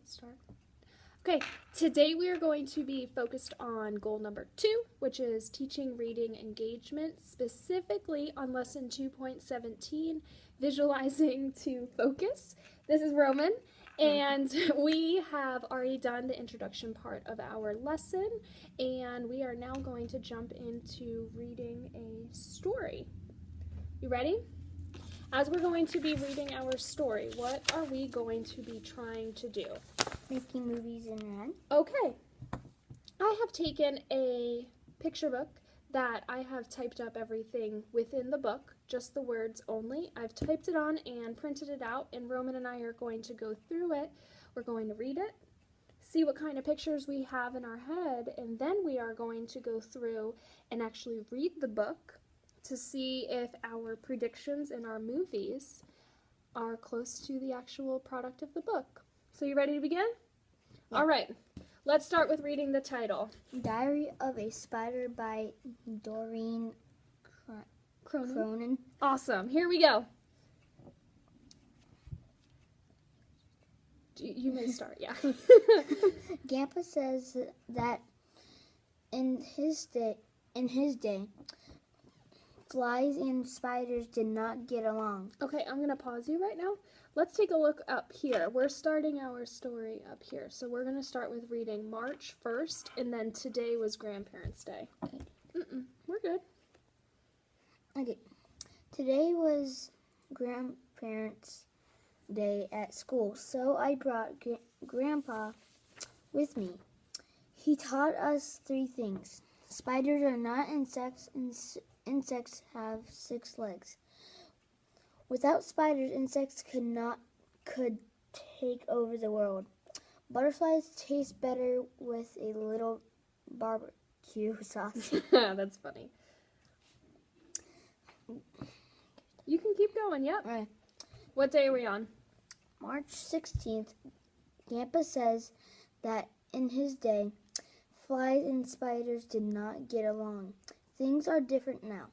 let's start. Okay, today we are going to be focused on goal number 2, which is teaching reading engagement, specifically on lesson 2.17, visualizing to focus. This is Roman, and we have already done the introduction part of our lesson, and we are now going to jump into reading a story. You ready? As we're going to be reading our story, what are we going to be trying to do? Making movies in your head. Okay. I have taken a picture book that I have typed up everything within the book, just the words only. I've typed it on and printed it out, and Roman and I are going to go through it. We're going to read it, see what kind of pictures we have in our head, and then we are going to go through and actually read the book to see if our predictions in our movies are close to the actual product of the book. So you ready to begin? Yeah. All right. Let's start with reading the title. Diary of a Spider by Doreen Cronin. Awesome. Here we go. You may start, yeah. Grandpa says that in his day, flies and spiders did not get along. Okay, I'm going to pause you right now. Let's take a look up here. We're starting our story up here. So we're going to start with reading March 1st, and then today was Grandparents' Day. Okay. We're good. Okay. Today was Grandparents' Day at school, so I brought Grandpa with me. He taught us 3 things. Spiders are not insects, and insects have 6 legs. Without spiders, insects could take over the world. Butterflies taste better with a little barbecue sauce. That's funny. You can keep going, yep. All right. What day are we on? March 16th. Grandpa says that in his day, flies and spiders did not get along. Things are different now.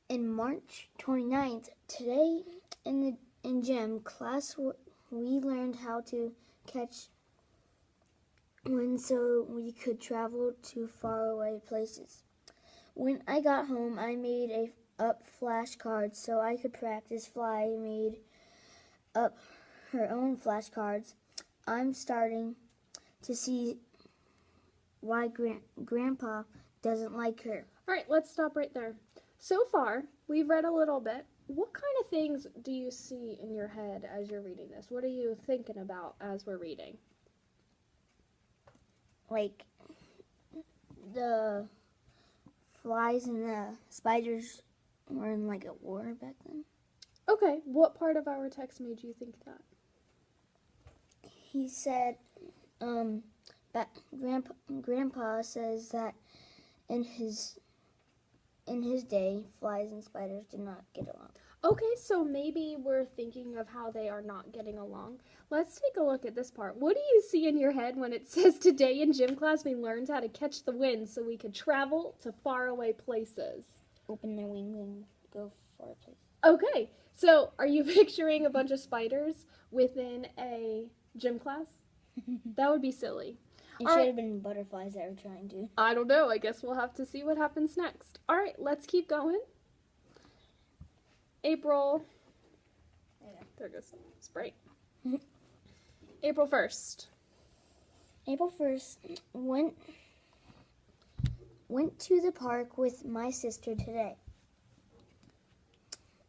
In March 29th, today in gym class, we learned how to catch wind so we could travel to faraway places. When I got home, I made up flashcards so I could practice. Fly made up her own flashcards. I'm starting to see why Grandpa doesn't like her. All right, let's stop right there. So far, we've read a little bit. What kind of things do you see in your head as you're reading this? What are you thinking about as we're reading? Like the flies and the spiders were in like a war back then. Okay, what part of our text made you think that? He said, Grandpa says that in his day, flies and spiders did not get along. Okay, so maybe we're thinking of how they are not getting along. Let's take a look at this part. What do you see in your head when it says today in gym class we learned how to catch the wind so we could travel to faraway places? Open their wings and go far places. Okay, so are you picturing a bunch of spiders within a gym class? That would be silly. It should have been butterflies that were trying to. I don't know. I guess we'll have to see what happens next. All right, let's keep going. April. There goes Sprite. April 1st. April 1st, went to the park with my sister today.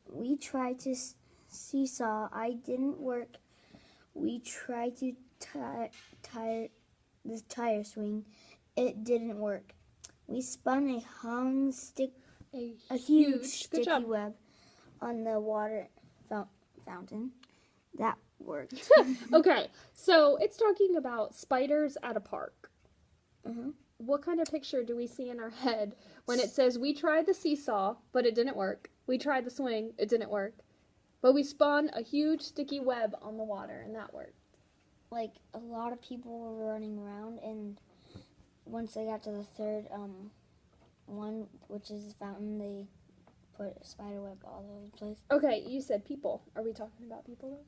We tried to seesaw. I didn't work. We tried to the tire swing. It didn't work. We spun a huge sticky web on the water fountain. That worked. Okay, so it's talking about spiders at a park. What kind of picture do we see in our head when it says we tried the seesaw, but it didn't work? We tried the swing, it didn't work. But we spun a huge sticky web on the water, and that worked. Like, a lot of people were running around, and once they got to the third one, which is the fountain, they put a spider web all over the place. Okay, you said people. Are we talking about people, though?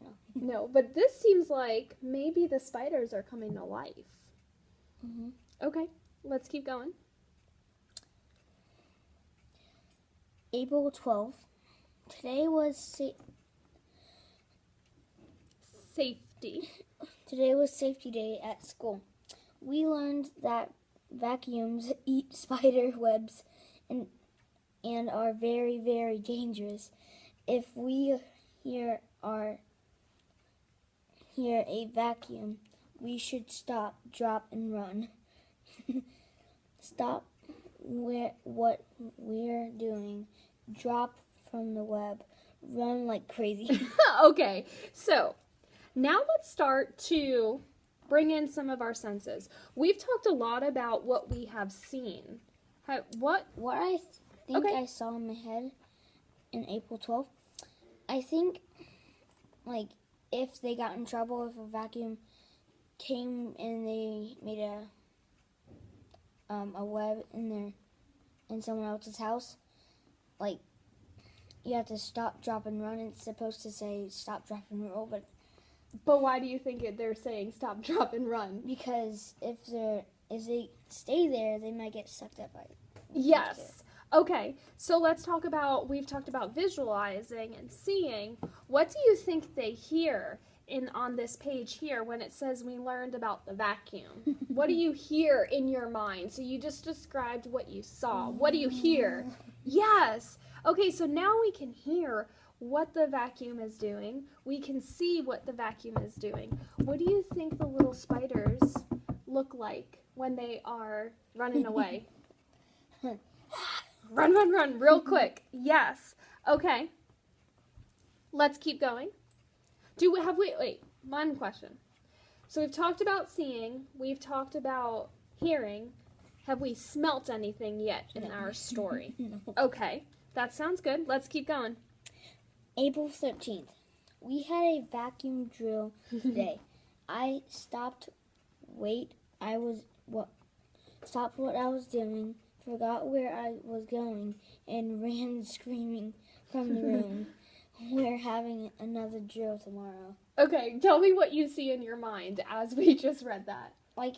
No, No, but this seems like maybe the spiders are coming to life. Mm-hmm. Okay, let's keep going. April 12th. Today was Safety. Today was safety day at school. We learned that vacuums eat spider webs and are very, very dangerous. If we hear a vacuum, we should stop, drop, and run. Stop what we're doing. Drop from the web. Run like crazy. Okay, so now let's start to bring in some of our senses. We've talked a lot about what we have seen. What I think Okay. I saw in my head in April 12th, I think, like, if they got in trouble, if a vacuum came and they made a web in someone else's house, like, you have to stop, drop, and run. It's supposed to say stop, drop, and roll, but why do you think they're saying stop, drop, and run? because if they stay there, they might get sucked up by it. Yes. Okay, so we've talked about visualizing and seeing. What do you think they hear on this page here when it says we learned about the vacuum? What do you hear in your mind? So you just described what you saw. What do you hear? Yes. Okay, so now we can hear what the vacuum is doing. We can see what the vacuum is doing. What do you think the little spiders look like when they are running away? Run, run, run, real quick. Yes. Okay. Let's keep going. Wait, one question. So we've talked about seeing, we've talked about hearing. Have we smelt anything yet in our story? No. Okay, that sounds good. Let's keep going. April 13th. We had a vacuum drill today. I stopped what I was doing, forgot where I was going, and ran screaming from the room. We're having another drill tomorrow. Okay, tell me what you see in your mind as we just read that. Like,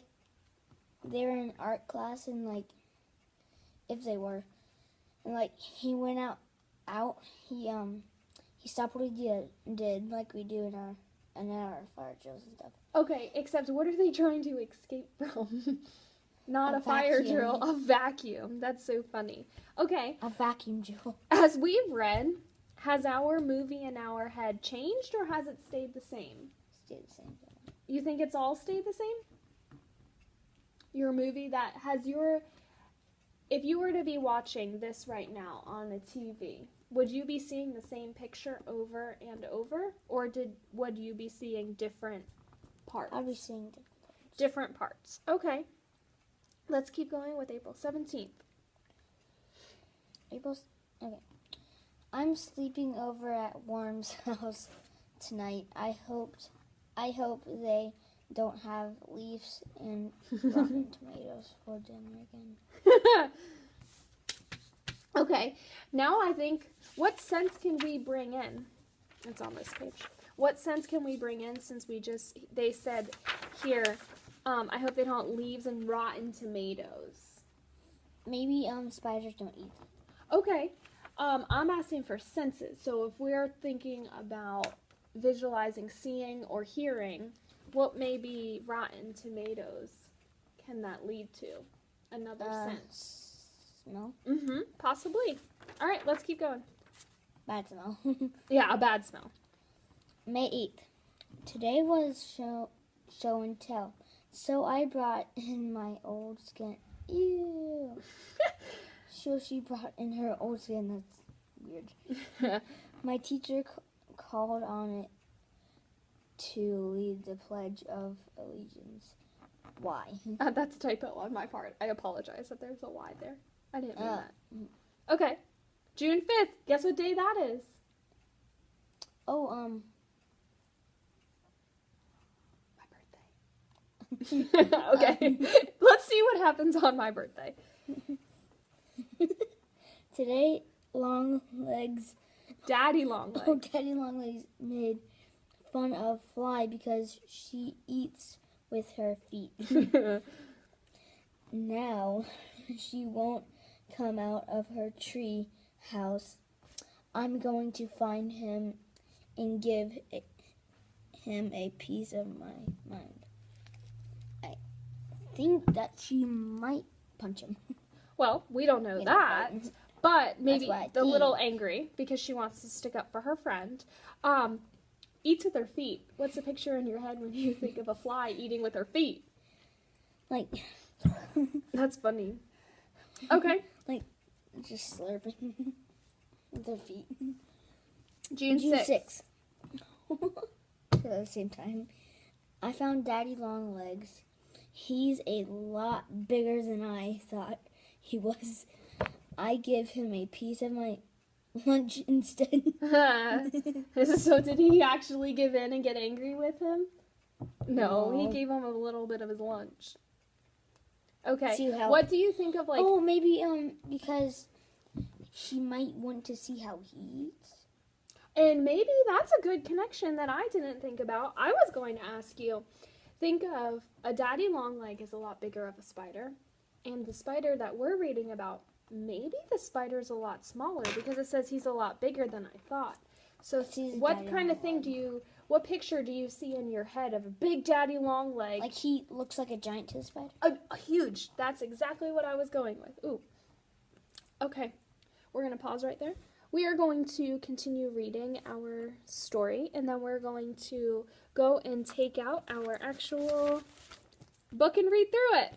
they were in art class, and, like, if they were, and, like, he went out, he stopped what he did like we do in our fire drills and stuff. Okay, except what are they trying to escape from? Not A a fire vacuum. drill, a vacuum. That's so funny. Okay, A vacuum drill. as we've read, has our movie in our head changed or has it stayed the same? Stay the same thing. You think it's all stayed the same? Your movie that has if you were to be watching this right now on a TV, would you be seeing the same picture over and over, or would you be seeing different parts? I'll be seeing different parts. Different parts. Okay. Let's keep going with April 17th. Okay. I'm sleeping over at Worm's house tonight. I hope they don't have leaves and rotten tomatoes for dinner again. Okay, now I think, what sense can we bring in? It's on this page. What sense can we bring in since they said here, I hope they don't leaves and rotten tomatoes. Maybe spiders don't eat them. Okay, I'm asking for senses. So if we're thinking about visualizing, seeing, or hearing, what maybe rotten tomatoes can that lead to? Another sense. Smell? Mm-hmm, possibly. All right, let's keep going. Bad smell. Yeah, a bad smell. May 8th. Today was show and tell. So I brought in my old skin. Ew. So she brought in her old skin. That's weird. My teacher called on it to lead the Pledge of Allegiance. Why? That's a typo on my part. I apologize that there's a Y there. I didn't mean that. mm. Okay. June 5th. Guess what day that is? Oh, My birthday. Okay. Let's see what happens on my birthday. Today, Long Legs. Daddy Long Oh, Legs. Daddy Long Legs made fun of Fly because she eats with her feet. Now she won't come out of her tree house. I'm going to find him and give him a piece of my mind. I think that she might punch him. Well, we don't know In a that, fight. but maybe what I the little think. angry because she wants to stick up for her friend. Eats with her feet. What's the picture in your head when you think of a fly eating with her feet? Like, That's funny. Okay. like just slurping with her feet. June 6th. At the same time, I found Daddy Longlegs. He's a lot bigger than I thought he was. I give him a piece of my lunch instead. So did he actually give in and get angry with him? No, he No. gave him a little bit of his lunch. Okay. See how- What do you think of, like... Oh, maybe because she might want to see how he eats. And maybe that's a good connection that I didn't think about. I was going to ask you, think of a daddy longleg is a lot bigger of a spider. And the spider that we're reading about, maybe the spider's a lot smaller because it says he's a lot bigger than I thought. So He's a what daddy kind of thing longleg. what picture do you see in your head of a big daddy longleg? Like he looks like a giant to the spider. A huge. That's exactly what I was going with. Ooh. Okay. We're going to pause right there. We are going to continue reading our story, and then we're going to go and take out our actual book and read through it.